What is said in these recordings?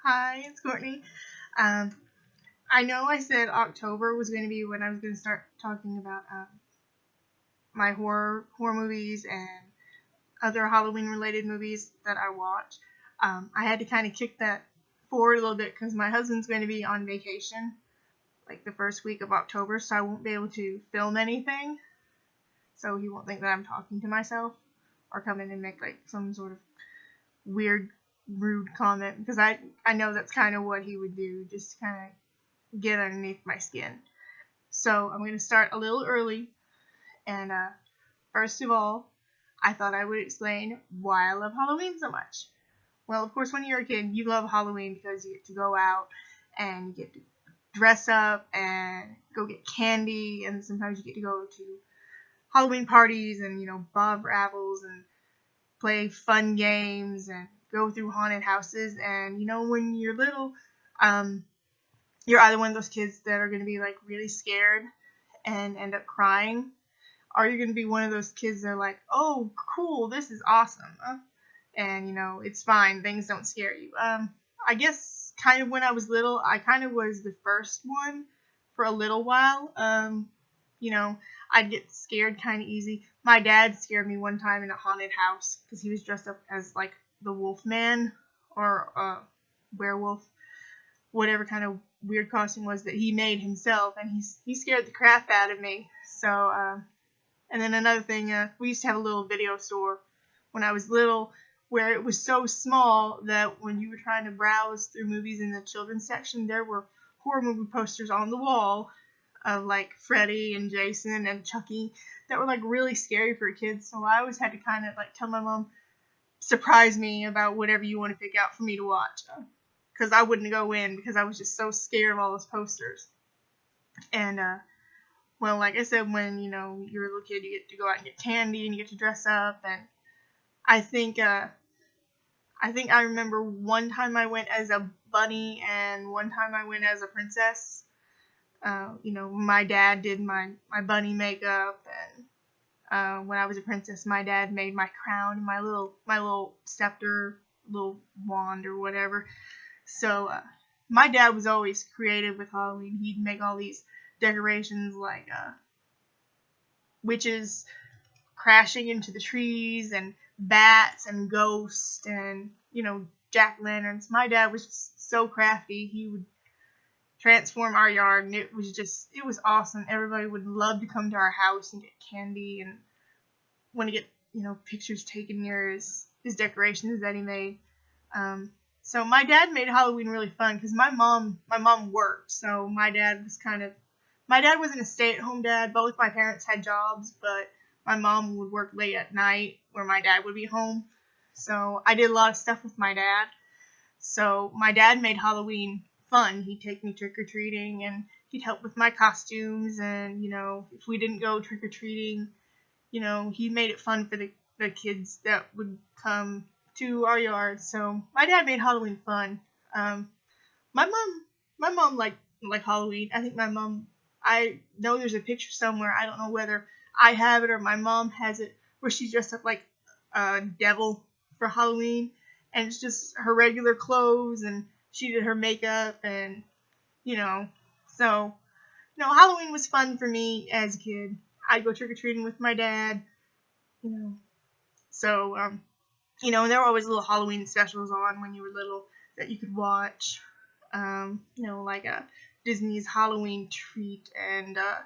Hi, it's Courtney. Um, I know I said October was going to be when I was going to start talking about my horror movies and other Halloween related movies that I watch. I had to kind of kick that forward a little bit because my husband's going to be on vacation like the first week of October, so I won't be able to film anything. So he won't think that I'm talking to myself or come in and make like some sort of weird, rude comment because I know that's kind of what he would do, just kind of get underneath my skin. So I'm going to start a little early, and first of all, I thought I would explain why I love Halloween so much. Well, of course, when you're a kid, you love Halloween because you get to go out and you get to dress up and go get candy, and sometimes you get to go to Halloween parties and, bob raffles and play fun games and go through haunted houses. And, when you're little, um, you're either one of those kids that are going to be like really scared and end up crying, or you're going to be one of those kids that are like, oh, cool, this is awesome. And, it's fine. Things don't scare you. I guess kind of when I was little, I kind of was the first one for a little while. I'd get scared kind of easy. My dad scared me one time in a haunted house because he was dressed up as like the Wolf Man or werewolf, whatever kind of weird costume was that he made himself, and he scared the crap out of me. So, and then another thing, we used to have a little video store when I was little, where it was so small that when you were trying to browse through movies in the children's section, there were horror movie posters on the wall of like Freddy and Jason and Chucky that were like really scary for kids. So I always had to kind of like tell my mom, surprise me about whatever you want to pick out for me to watch, because I wouldn't go in because I was just so scared of all those posters. And well, like I said, when you're a little kid, you get to go out and get candy and you get to dress up. And I think I remember one time I went as a bunny and one time I went as a princess. My dad did my bunny makeup, and when I was a princess, my dad made my crown, my little scepter, little wand or whatever. So my dad was always creative with Halloween. He'd make all these decorations like witches crashing into the trees and bats and ghosts and jack-o'-lanterns. My dad was just so crafty. He would transform our yard, and it was awesome. Everybody would love to come to our house and get candy and want to get pictures taken near his decorations that he made. So my dad made Halloween really fun because my mom worked, so my dad wasn't a stay-at-home dad. Both my parents had jobs, but my mom would work late at night where my dad would be home. So I did a lot of stuff with my dad. So my dad made Halloween fun. He'd take me trick-or-treating, and he'd help with my costumes, and, if we didn't go trick-or-treating, he made it fun for the kids that would come to our yard. So my dad made Halloween fun. My mom liked Halloween. I think I know there's a picture somewhere. I don't know whether I have it or my mom has it, where she's dressed up like a devil for Halloween, and it's just her regular clothes, and she did her makeup, and so Halloween was fun for me as a kid. I'd go trick-or-treating with my dad, so and there were always little Halloween specials on when you were little that you could watch, like Disney's Halloween Treat, and a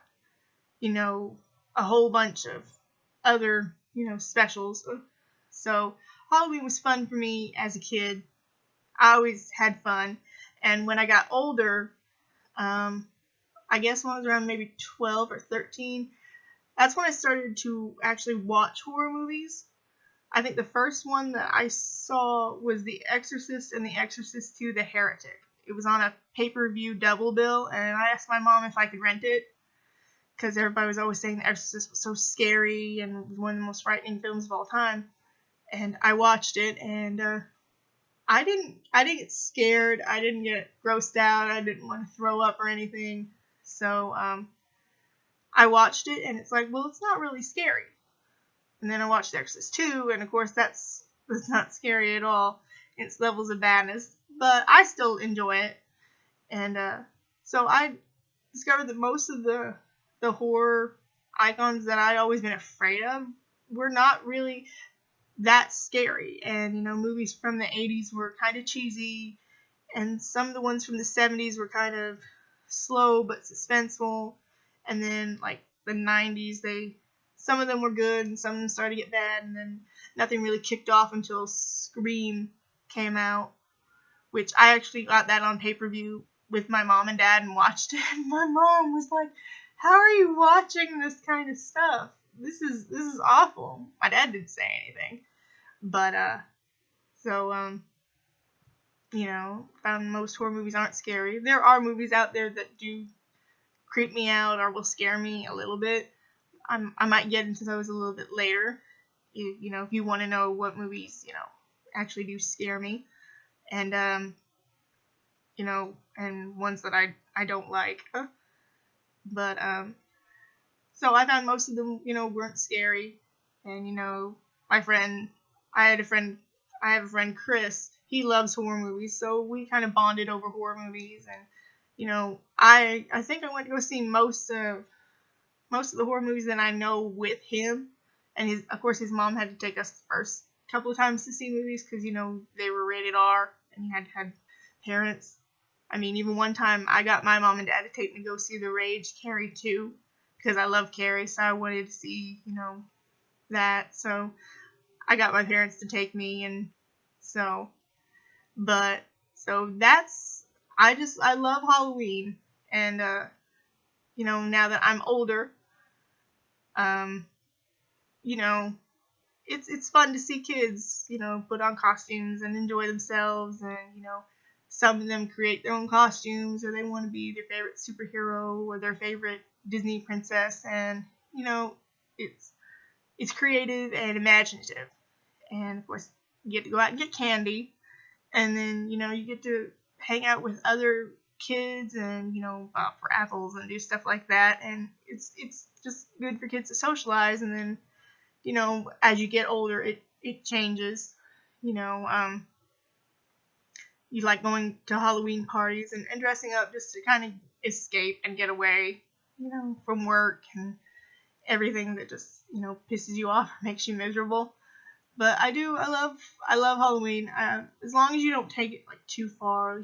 whole bunch of other specials. So Halloween was fun for me as a kid. I always had fun. And when I got older, I guess when I was around maybe 12 or 13, that's when I started to actually watch horror movies. I think the first one that I saw was The Exorcist and The Exorcist II: The Heretic. It was on a pay-per-view double bill, and I asked my mom if I could rent it, because everybody was always saying The Exorcist was so scary and was one of the most frightening films of all time. And I watched it, and I didn't get scared. I didn't get grossed out. I didn't want to throw up or anything. So I watched it, and it's like, well, it's not really scary. And then I watched The Exorcist 2, and of course that's not scary at all. Its levels of badness. but I still enjoy it. And so I discovered that most of the horror icons that I'd always been afraid of were not really that scary. And movies from the 80s were kind of cheesy, and some of the ones from the 70s were kind of slow but suspenseful. And then like the 90s, some of them were good and some of them started to get bad, and then nothing really kicked off until Scream came out, which I actually got that on pay-per-view with my mom and dad and watched it. And my mom was like, "How are you watching this kind of stuff? This is awful." My dad didn't say anything, but found most horror movies aren't scary. There are movies out there that do creep me out or will scare me a little bit. I might get into those a little bit later. If you want to know what movies actually do scare me, and and ones that I don't like. But so I found most of them weren't scary, and my friend, I have a friend Chris. He loves horror movies, so we kind of bonded over horror movies, and I think I went to go see most of the horror movies that I know with him, and of course his mom had to take us the first couple of times to see movies because they were rated R and you had to have parents. I mean, even one time I got my mom and dad to take me to go see The Rage, Carrie 2, because I love Carrie, so I wanted to see that. So I got my parents to take me, and so that's I love Halloween, and now that I'm older, it's fun to see kids put on costumes and enjoy themselves, and some of them create their own costumes, or they want to be their favorite superhero or their favorite Disney princess, and it's creative and imaginative. And of course you get to go out and get candy, and then you get to hang out with other kids and pop for apples and do stuff like that, and it's just good for kids to socialize. And then as you get older, it changes. You like going to Halloween parties and dressing up just to kind of escape and get away from work and everything that just pisses you off or makes you miserable. But I love Halloween, as long as you don't take it like too far,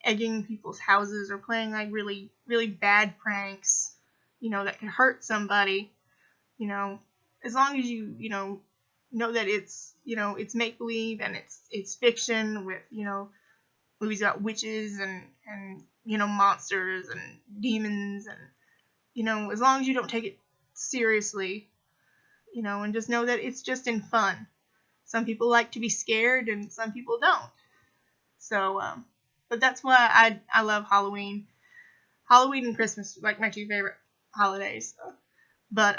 egging people's houses or playing like really, really bad pranks, that can hurt somebody, as long as you, know that it's, it's make-believe and it's fiction with, movies about witches and monsters and demons, and, as long as you don't take it seriously, and just know that it's just in fun. Some people like to be scared and some people don't. So, but that's why I love Halloween. Halloween and Christmas are like my two favorite holidays. But,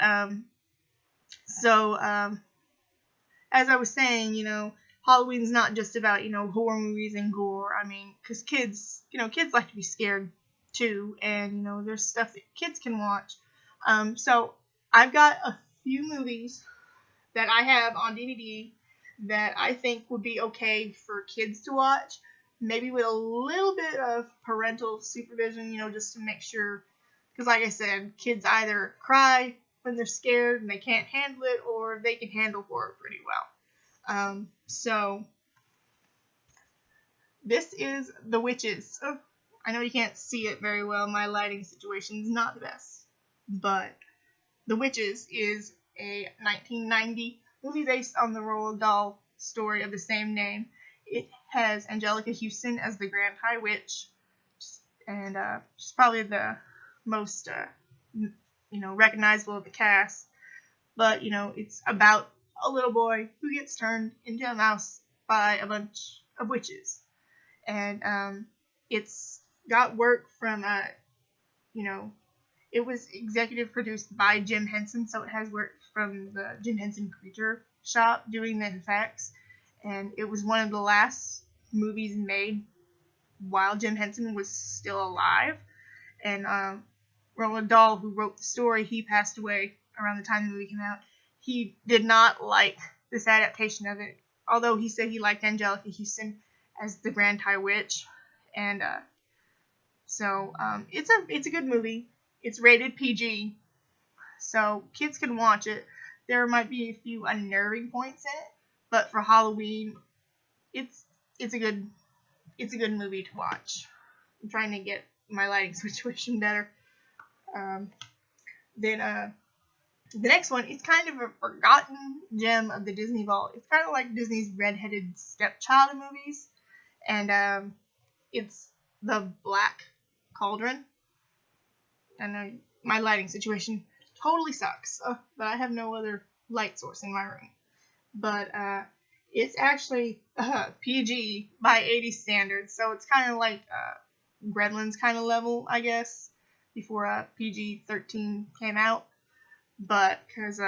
as I was saying, Halloween's not just about, horror movies and gore. I mean, because kids like to be scared too, and, there's stuff that kids can watch. So I've got a few movies that I have on DVD that I think would be okay for kids to watch, maybe with a little bit of parental supervision, just to make sure, because like I said, kids either cry when they're scared and they can't handle it, or they can handle horror pretty well. So this is The Witches. Oh, I know you can't see it very well. My lighting situation is not the best, but The Witches is a 1990 movie based on the Roald Dahl story of the same name. It has Angelica Houston as the Grand High Witch, and she's probably the most recognizable of the cast. But it's about a little boy who gets turned into a mouse by a bunch of witches, and it's got work from it was executive produced by Jim Henson, so it has work from the Jim Henson Creature Shop doing the effects, and it was one of the last movies made while Jim Henson was still alive. And Roald Dahl, who wrote the story, he passed away around the time the movie came out. He did not like this adaptation of it, although he said he liked Angelica Houston as the Grand High Witch, and so it's a good movie. It's rated PG, so kids can watch it. There might be a few unnerving points in it, but for Halloween, it's a good movie to watch. I'm trying to get my lighting situation better. Then the next one is kind of a forgotten gem of the Disney Vault. It's kind of like Disney's redheaded stepchild movies, and it's The Black Cauldron. I know my lighting situation totally sucks, but I have no other light source in my room. But it's actually PG by 80 standards, so it's kind of like Gremlins kind of level, I guess, before PG-13 came out. But because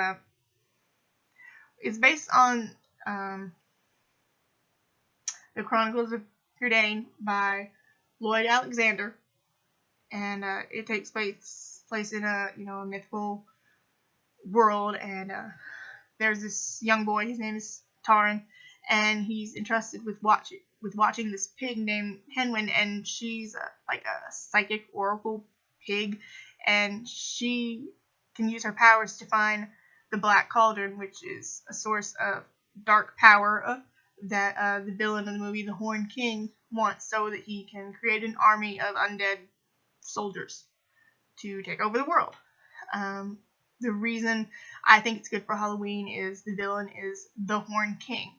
it's based on the Chronicles of Houdain by Lloyd Alexander, and it takes place in a mythical world, and there's this young boy. His name is Taran, and he's entrusted with watching this pig named Henwin, and she's like a psychic oracle pig, and she can use her powers to find the Black Cauldron, which is a source of dark power that the villain of the movie, the Horned King, wants so that he can create an army of undead soldiers to take over the world. The reason I think it's good for Halloween is the villain is the Horned King,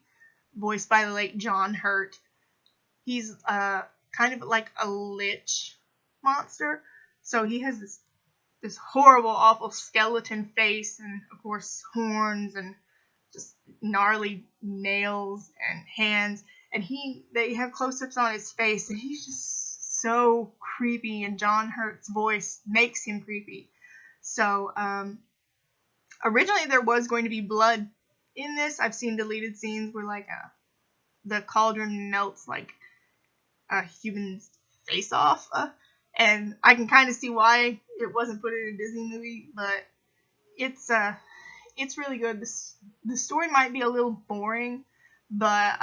voiced by the late John Hurt. He's kind of like a lich monster, so he has this horrible, awful skeleton face, and of course horns, and just gnarly nails and hands. And they have close-ups on his face, and he's just so creepy. And John Hurt's voice makes him creepy. So originally there was going to be blood in this. I've seen deleted scenes where like the cauldron melts like a human's face off. And I can kind of see why it wasn't put in a Disney movie, but it's really good. The story might be a little boring, but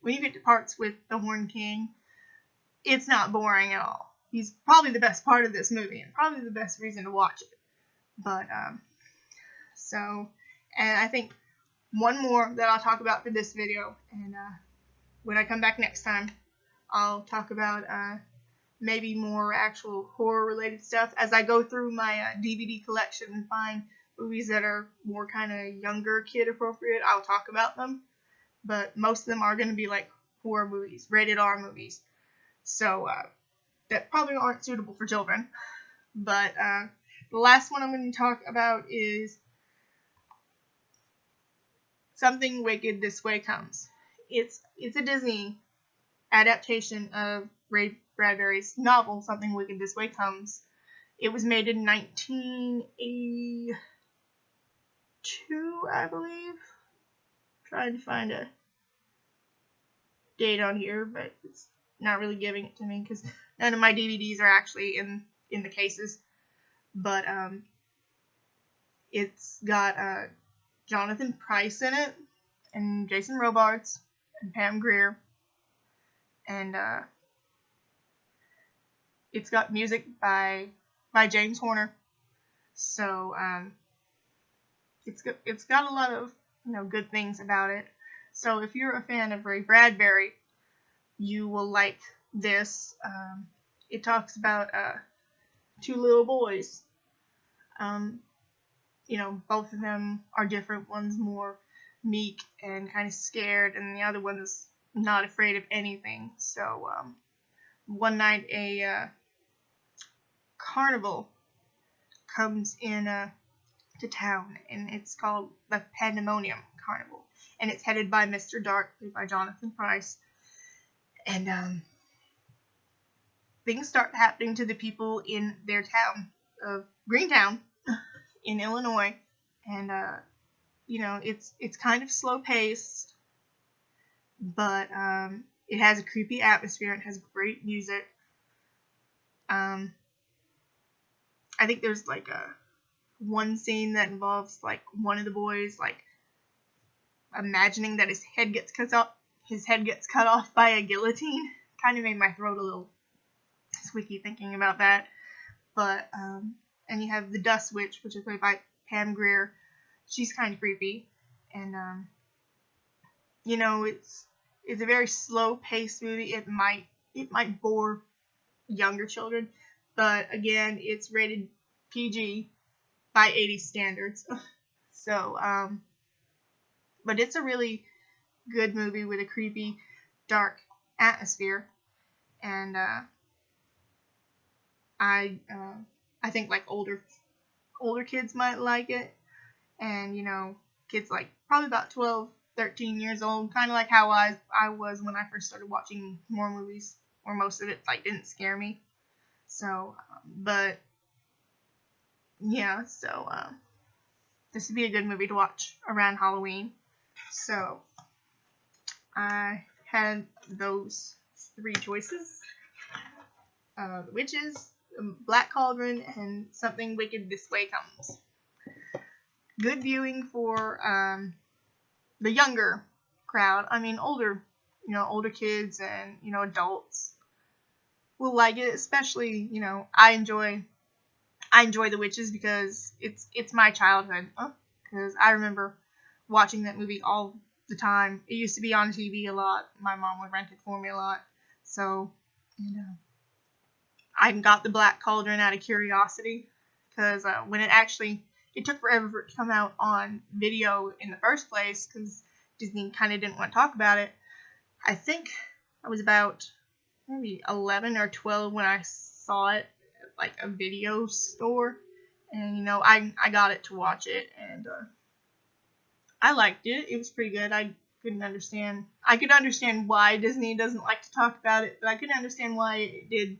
when you get to parts with the Horned King, it's not boring at all. He's probably the best part of this movie, and probably the best reason to watch it. But and I think one more that I'll talk about for this video, and when I come back next time, I'll talk about maybe more actual horror-related stuff. As I go through my DVD collection and find movies that are more kind of younger, kid-appropriate, I'll talk about them. But most of them are going to be like horror movies, rated R movies. So that probably aren't suitable for children. But the last one I'm going to talk about is Something Wicked This Way Comes. It's a Disney adaptation of Ray Bradbury's novel, Something Wicked This Way Comes. It was made in 1982, I believe. Trying to find a date on here, but it's not really giving it to me because none of my DVDs are actually in the cases. But it's got Jonathan Pryce in it, and Jason Robards, and Pam Grier, and it's got music by James Horner. So it's got a lot of good things about it. So if you're a fan of Ray Bradbury, you will like this. It talks about two little boys. Both of them are different. One's more meek and kind of scared, and the other one's not afraid of anything. So one night a carnival comes in to town, and it's called the Pandemonium Carnival, and it's headed by Mr. Dark, played by Jonathan Pryce. And things start happening to the people in their town of Greentown in Illinois, and it's kind of slow paced, but it has a creepy atmosphere. It has great music. I think there's like one scene that involves like one of the boys like imagining that his head gets his head gets cut off by a guillotine. Kind of made my throat a little squeaky thinking about that. But, and you have the Dust Witch, which is played by Pam Grier. She's kind of creepy. And, you know, it's a very slow-paced movie. It might bore younger children. But, again, it's rated PG by 80s standards. So, but it's a really good movie with a creepy, dark atmosphere. And, I think like older kids might like it, and you know, kids like probably about 12, 13 years old, kind of like how I was when I first started watching horror movies, or most of it like didn't scare me. So, but yeah, so this would be a good movie to watch around Halloween. So I had those 3 choices: The Witches, Black Cauldron, and Something Wicked This Way Comes. Good viewing for the younger crowd. I mean, older kids and, you know, adults will like it. Especially, you know, I enjoy The Witches because it's my childhood. Because I remember watching that movie all the time. It used to be on TV a lot. My mom would rent it for me a lot. So, you know, I got the Black Cauldron out of curiosity, because when it took forever for it to come out on video in the first place, because Disney kind of didn't want to talk about it. I think I was about maybe 11 or 12 when I saw it at like a video store, and you know, I got it to watch it, and I liked it. It was pretty good. I could understand why Disney doesn't like to talk about it, but I could understand why it did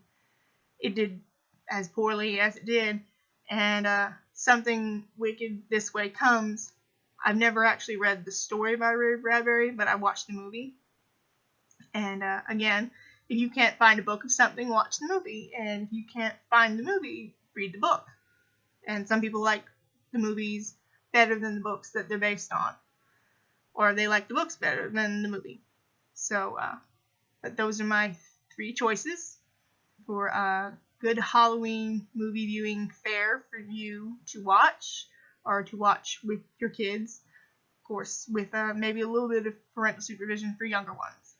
as poorly as it did. And Something Wicked This Way Comes. I've never actually read the story by Ray Bradbury, but I watched the movie. And again, if you can't find a book of something, watch the movie. And if you can't find the movie, read the book. And some people like the movies better than the books that they're based on, or they like the books better than the movie. So, but those are my 3 choices for good Halloween movie viewing fare for you to watch, or to watch with your kids, of course, with maybe a little bit of parental supervision for younger ones.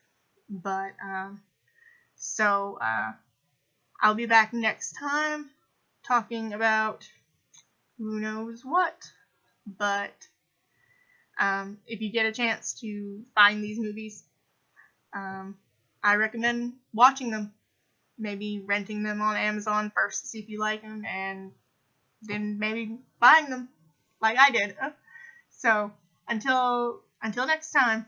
But so I'll be back next time talking about who knows what. But if you get a chance to find these movies, I recommend watching them. Maybe renting them on Amazon first to see if you like them, and then maybe buying them like I did. So until next time.